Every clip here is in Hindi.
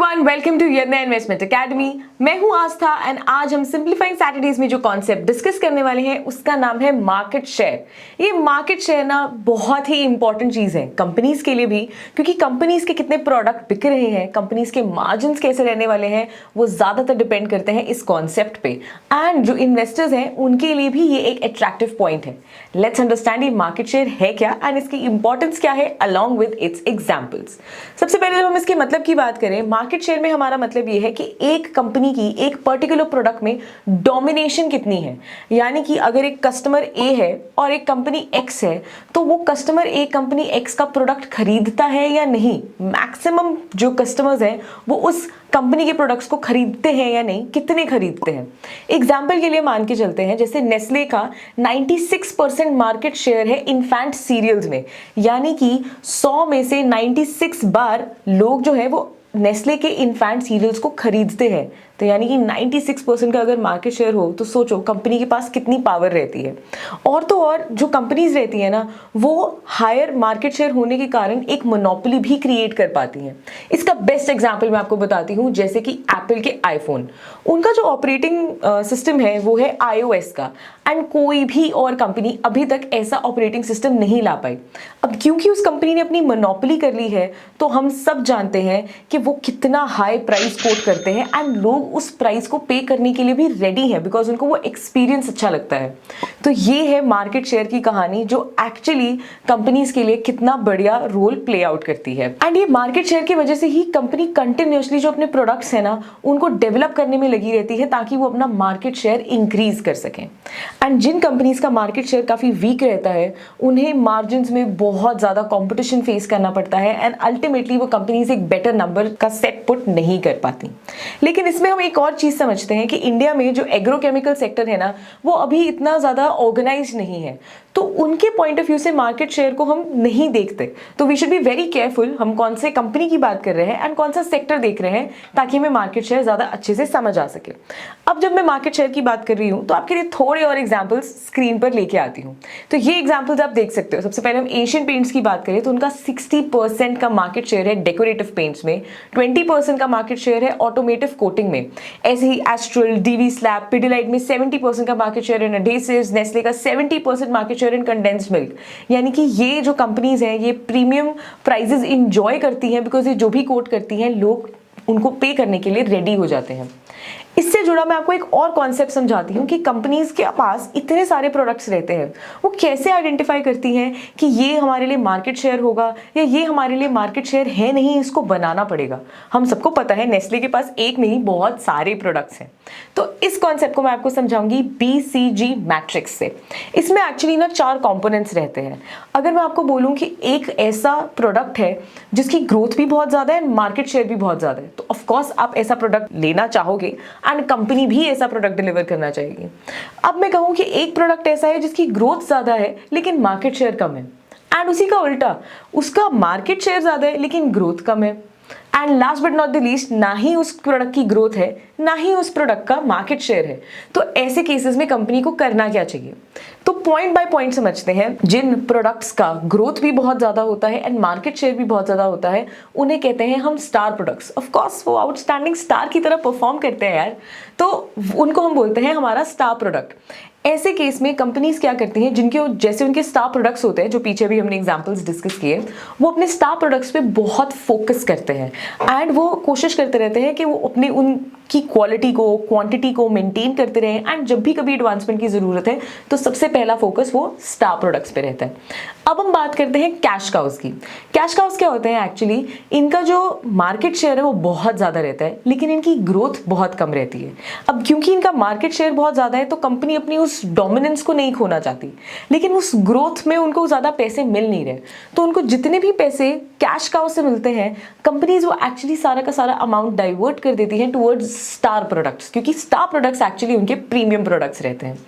एवरीवन, वेलकम टू यज्ञ इन्वेस्टमेंट एकेडमी। मैं हूं आस्था एंड आज हम सिंप्लीफाइंग सैटरडेज में जो कॉन्सेप्ट डिस्कस करने वाले हैं उसका नाम है मार्केट शेयर। ये मार्केट शेयर ना बहुत ही इंपॉर्टेंट चीज है कंपनीज के लिए भी, क्योंकि कंपनीज के कितने प्रोडक्ट बिक रहे हैं, कंपनीज के मार्जिन कैसे रहने वाले हैं, वो ज्यादातर डिपेंड करते हैं इस कॉन्सेप्ट पे। एंड जो इन्वेस्टर्स हैं उनके लिए भी ये एक अट्रैक्टिव पॉइंट है। लेट्स अंडरस्टैंड ये मार्केट शेयर है क्या एंड इसकी इंपॉर्टेंस क्या है अलॉन्ग विद इट्स एग्जाम्पल्स। सबसे पहले जब हम इसके मतलब की बात करें, मार्केट शेयर में हमारा मतलब ये है कि एक कंपनी की एक पर्टिकुलर प्रोडक्ट में डोमिनेशन कितनी है। यानी कि अगर एक कस्टमर ए है और एक कंपनी एक्स है, तो वो कस्टमर ए कंपनी एक्स का प्रोडक्ट खरीदता है या नहीं। मैक्सिमम जो कस्टमर्स हैं वो उस कंपनी के प्रोडक्ट्स को खरीदते हैं या नहीं, कितने खरीदते हैं। एग्जाम्पल के लिए मान के चलते हैं, जैसे नेस्ले का 96% मार्केट शेयर है इन्फेंट सीरियल्स में। यानी कि 100 में से 96 बार लोग जो है वो नेस्ले के इन्फेंट सीरियल्स को खरीदते हैं। तो यानी कि 96% का अगर मार्केट शेयर हो तो सोचो कंपनी के पास कितनी पावर रहती है। और तो और जो कंपनीज रहती है ना, वो हायर मार्केट शेयर होने के कारण एक मोनोपोली भी क्रिएट कर पाती हैं। इसका बेस्ट एग्जांपल मैं आपको बताती हूँ, जैसे कि एप्पल के आईफोन, उनका जो ऑपरेटिंग सिस्टम है वो है iOS का, एंड कोई भी और कंपनी अभी तक ऐसा ऑपरेटिंग सिस्टम नहीं ला पाई। अब क्योंकि उस कंपनी ने अपनी मोनोपोली कर ली है, तो हम सब जानते हैं कि वो कितना हाई प्राइस कोट करते हैं एंड लोग उस प्राइस को पे करने के लिए भी रेडी है, बिकॉज उनको वो एक्सपीरियंस अच्छा लगता है। तो ये है मार्केट शेयर की कहानी, जो एक्चुअली कंपनीज के लिए कितना बढ़िया रोल प्ले आउट करती है। एंड ये मार्केट शेयर की वजह से ही कंपनी कंटिन्यूअसली जो अपने प्रोडक्ट्स है ना, उनको डेवलप करने में लगी रहती है ताकि वो अपना मार्केट शेयर इंक्रीज कर सकें। एंड जिन कंपनीज का मार्केट शेयर काफी वीक रहता है, उन्हें मार्जिन में बहुत ज्यादा कॉम्पिटिशन फेस करना पड़ता है एंड अल्टीमेटली वो कंपनीज एक बेटर नंबर का सेट पुट नहीं कर पाती। लेकिन इसमें हम एक और चीज समझते हैं कि इंडिया में जो एग्रोकेमिकल सेक्टर है ना, वो अभी इतना ज्यादा ऑर्गेनाइज नहीं है, तो उनके पॉइंट ऑफ व्यू से मार्केट शेयर को हम नहीं देखते। तो we should be very careful हम कौन से कंपनी की बात कर रहे हैं एंड कौन सा सेक्टर देख रहे हैं, ताकि हमें मार्केट शेयर ज्यादा अच्छे से समझ आ सके। अब जब मैं मार्केट शेयर की बात कर रही हूं, तो आपके लिए थोड़े और एग्जांपल्स स्क्रीन पर लेके आती हूं। तो ये एग्जांपल्स आप देख सकते हो। सबसे पहले हम एशियन पेंट्स की बात करें तो उनका 60% का मार्केट शेयर है डेकोरेटिव पेंट्स में, 20% का मार्केट शेयर है ऑटोमेटिव कोटिंग में। ऐसे ही एस्ट्रल, डीवी स्लैब, पिडिलाइट में 70% का market share in adhesives, Nestle का 70% market share in condensed milk. यानी कि ये जो कंपनीज हैं ये प्रीमियम प्राइजेस इंजॉय करती हैं, बिकॉज ये जो भी कोट करती हैं लोग उनको पे करने के लिए रेडी हो जाते हैं। इससे जुड़ा मैं आपको एक और कॉन्सेप्ट समझाती हूँ कि कंपनीज के पास इतने सारे प्रोडक्ट्स रहते हैं, वो कैसे आइडेंटिफाई करती हैं कि ये हमारे लिए मार्केट शेयर होगा या ये हमारे लिए मार्केट शेयर है नहीं, इसको बनाना पड़ेगा। हम सबको पता है नेस्ले के पास एक नहीं बहुत सारे प्रोडक्ट्स हैं। तो इस कॉन्सेप्ट को मैं आपको समझाऊंगी BCG मैट्रिक्स से। इसमें एक्चुअली ना 4 कॉम्पोनेंट्स रहते हैं। अगर मैं आपको बोलूं कि एक ऐसा प्रोडक्ट है जिसकी ग्रोथ भी बहुत ज्यादा है, मार्केट शेयर भी बहुत ज्यादा है, तो ऑफकोर्स आप ऐसा प्रोडक्ट लेना चाहोगे एंड कंपनी भी ऐसा प्रोडक्ट डिलीवर करना चाहेगी। अब मैं कहूं कि एक प्रोडक्ट ऐसा है जिसकी ग्रोथ ज्यादा है लेकिन मार्केट शेयर कम है, एंड उसी का उल्टा, उसका मार्केट शेयर ज्यादा है लेकिन ग्रोथ कम है। And last but not the least, ना ही उस प्रोडक्ट की ग्रोथ है ना ही उस प्रोडक्ट का मार्केट शेयर है। तो ऐसे केसेस में कंपनी को करना क्या चाहिए? तो पॉइंट बाय पॉइंट समझते हैं। जिन प्रोडक्ट्स का ग्रोथ भी बहुत ज्यादा होता है एंड मार्केट शेयर भी बहुत ज्यादा होता है, उन्हें कहते हैं हम स्टार प्रोडक्ट्स। ऑफ कोर्स वो आउटस्टैंडिंग स्टार की तरह परफॉर्म करते हैं यार, तो उनको हम बोलते हैं हमारा स्टार प्रोडक्ट। ऐसे केस में कंपनीज क्या करती हैं, जिनके जैसे उनके स्टार प्रोडक्ट्स होते हैं, जो पीछे भी हमने एग्जांपल्स डिस्कस किए, वो अपने स्टार प्रोडक्ट्स पे बहुत फोकस करते हैं एंड वो कोशिश करते रहते हैं कि वो अपने उनकी क्वालिटी को, क्वांटिटी को मेंटेन करते रहें। एंड जब भी कभी एडवांसमेंट की जरूरत है तो सबसे पहला फोकस वो स्टार प्रोडक्ट्स पे रहता है। अब हम बात करते हैं कैश काउस की। कैश काउस क्या होते हैं? एक्चुअली इनका जो मार्केट शेयर है वो बहुत ज्यादा रहता है लेकिन इनकी ग्रोथ बहुत कम रहती है। अब क्योंकि इनका मार्केट शेयर बहुत ज्यादा है, तो कंपनी अपनी उस डोमिनेंस को नहीं खोना चाहती, लेकिन उस ग्रोथ में उनको ज्यादा पैसे मिल नहीं रहे, तो उनको जितने भी पैसे कैश काउ से मिलते हैं, कंपनीज वो एक्चुअली सारा का सारा अमाउंट डाइवर्ट कर देती हैं टुवर्ड्स स्टार प्रोडक्ट्स, क्योंकि स्टार प्रोडक्ट्स एक्चुअली उनके प्रीमियम प्रोडक्ट्स रहते हैं।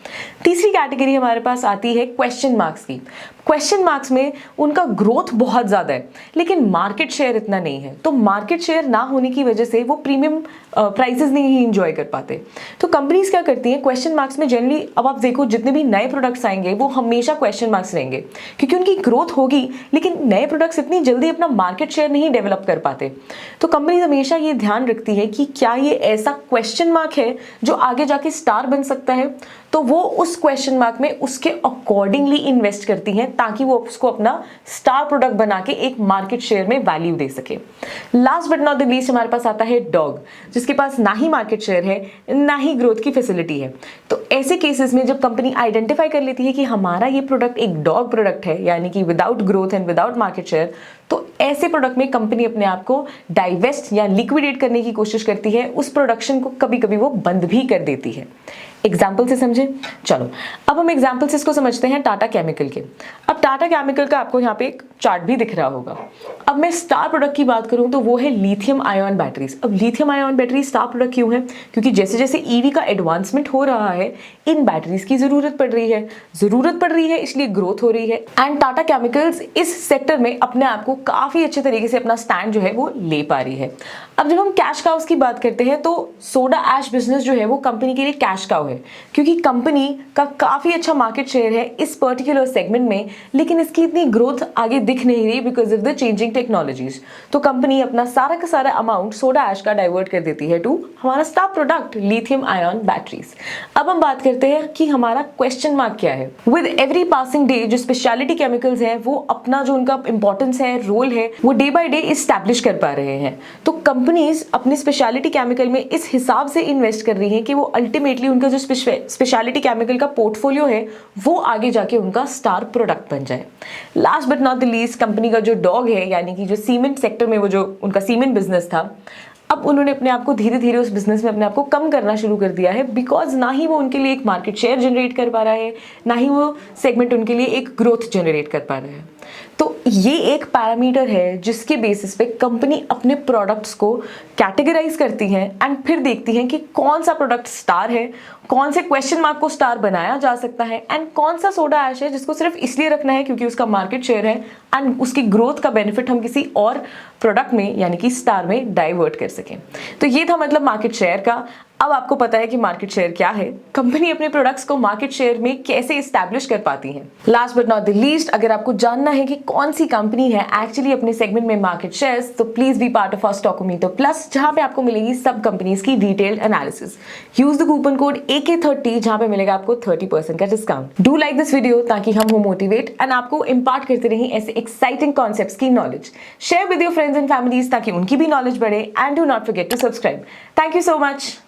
तीसरी कैटेगरी हमारे पास आती है क्वेश्चन मार्क्स की। क्वेश्चन मार्क्स में उनका ग्रोथ बहुत ज्यादा है लेकिन मार्केट शेयर इतना नहीं है, तो मार्केट शेयर ना होने की वजह से वो प्रीमियम प्राइसेस नहीं इंजॉय कर पाते। तो कंपनीज क्या करती हैं, क्वेश्चन मार्क्स में जनरली, अब आप आप देखो जितने भी नए प्रोडक्ट्स आएंगे वो हमेशा क्वेश्चन मार्क्स रहेंगे, क्योंकि उनकी ग्रोथ होगी लेकिन नए प्रोडक्ट्स इतनी जल्दी अपना मार्केट शेयर नहीं डेवलप कर पाते। तो कंपनी हमेशा ये ध्यान रखती है कि क्या ये ऐसा क्वेश्चन मार्क है जो आगे जाके स्टार बन सकता है, तो वो उस क्वेश्चन मार्क में उसके अकॉर्डिंगली इन्वेस्ट करती हैं ताकि वो उसको अपना स्टार प्रोडक्ट बना के एक मार्केट शेयर में वैल्यू दे सके। Last but not the least हमारे पास आता है डॉग, जिसके पास ना ही मार्केट शेयर है ना ही ग्रोथ की फैसिलिटी है। तो ऐसे केसेस में जब कंपनी आइडेंटिफाई कर लेती है कि हमारा ये प्रोडक्ट एक डॉग प्रोडक्ट है, यानी कि without growth and without market share, तो ऐसे प्रोडक्ट में कंपनी अपने आप को डाइवेस्ट या लिक्विडेट करने की कोशिश करती है। उस प्रोडक्शन को कभी कभी वो बंद भी कर देती है। एग्जाम्पल से समझे, चलो अब हम एग्जाम्पल से इसको समझते हैं टाटा केमिकल के। अब टाटा केमिकल का आपको यहाँ पे एक चार्ट भी दिख रहा होगा। अब मैं स्टार प्रोडक्ट की बात करूं तो वो है लिथियम आयन बैटरीज। अब lithium ion battery star product क्यों है? क्योंकि जैसे जैसे ईवी का एडवांसमेंट हो रहा है इन बैटरीज की जरूरत पड़ रही है, इसलिए ग्रोथ हो रही है। एंड टाटा केमिकल्स इस सेक्टर में अपने आप को काफी अच्छे तरीके से अपना स्टैंड जो है वो ले पा रही है। अब जब हम कैश काउस की बात करते हैं तो सोडा ऐश बिजनेस जो है वो कंपनी के लिए कैश काउ है, क्योंकि कंपनी का काफी अच्छा मार्केट शेयर है इस पर्टिकुलर सेगमेंट में, लेकिन इसकी इतनी ग्रोथ आगे दिख नहीं रही because of the changing technologies. तो कंपनी अपना सारा का सारा अमाउंट सोडा ऐश का डाइवर्ट कर देती है टू हमारा star product lithium ion batteries. अब हम बात करते हैं कि हमारा क्वेश्चन मार्क क्या है। विद एवरी पासिंग डे जो स्पेशलिटी केमिकल्स है वो अपना जो उनका इंपॉर्टेंस है, रोल है, वो डे बाय डे इस्टेब्लिश कर पा रहे हैं। तो कंपनीज अपनी स्पेशलिटी केमिकल में इस हिसाब से इन्वेस्ट कर रही हैं कि वो अल्टीमेटली उनका जो स्पेशलिटी केमिकल का पोर्टफोलियो है वो आगे जाके उनका स्टार प्रोडक्ट बन जाए। Last but not the least company का जो डॉग है, यानी कि जो सीमेंट सेक्टर में वो जो उनका सीमेंट बिजनेस था, अब उन्होंने अपने आप को धीरे धीरे उस बिजनेस में अपने आप को कम करना शुरू कर दिया है, बिकॉज ना ही वो उनके लिए एक मार्केट शेयर जनरेट कर पा रहा है, ना ही वो सेगमेंट उनके लिए एक ग्रोथ जनरेट कर पा रहा है। तो ये एक पैरामीटर है जिसके बेसिस पे कंपनी अपने प्रोडक्ट्स को कैटेगराइज करती है एंड फिर देखती है कि कौन सा प्रोडक्ट स्टार है, कौन से क्वेश्चन मार्क को स्टार बनाया जा सकता है, एंड कौन सा सोडा ऐश है जिसको सिर्फ इसलिए रखना है क्योंकि उसका मार्केट शेयर है एंड उसकी ग्रोथ का बेनिफिट हम किसी और प्रोडक्ट में यानी कि स्टार में डाइवर्ट कर सकें। तो ये था मतलब मार्केट शेयर का। अब आपको पता है कि मार्केट शेयर क्या है, कंपनी अपने प्रोडक्ट्स को मार्केट शेयर में कैसे एस्टैब्लिश कर पाती है। Last but not the least, अगर आपको जानना है कि कौन सी कंपनी है एक्चुअली अपने सेगमेंट में मार्केट शेयर्स, तो please be part of our Stockometer plus, जहां पे आपको मिलेगी सब कंपनीज की detailed analysis. Use the coupon code AK30 जहां पे मिलेगा आपको 30% का discount. Do like this video ताकि हम हो मोटिवेट एंड आपको इंपार्ट करते रहें ऐसे एक्साइटिंग कॉन्सेप्ट्स की knowledge. Share with your friends and families ताकि उनकी भी नॉलेज बढ़े, and do not forget to subscribe. Thank you so much.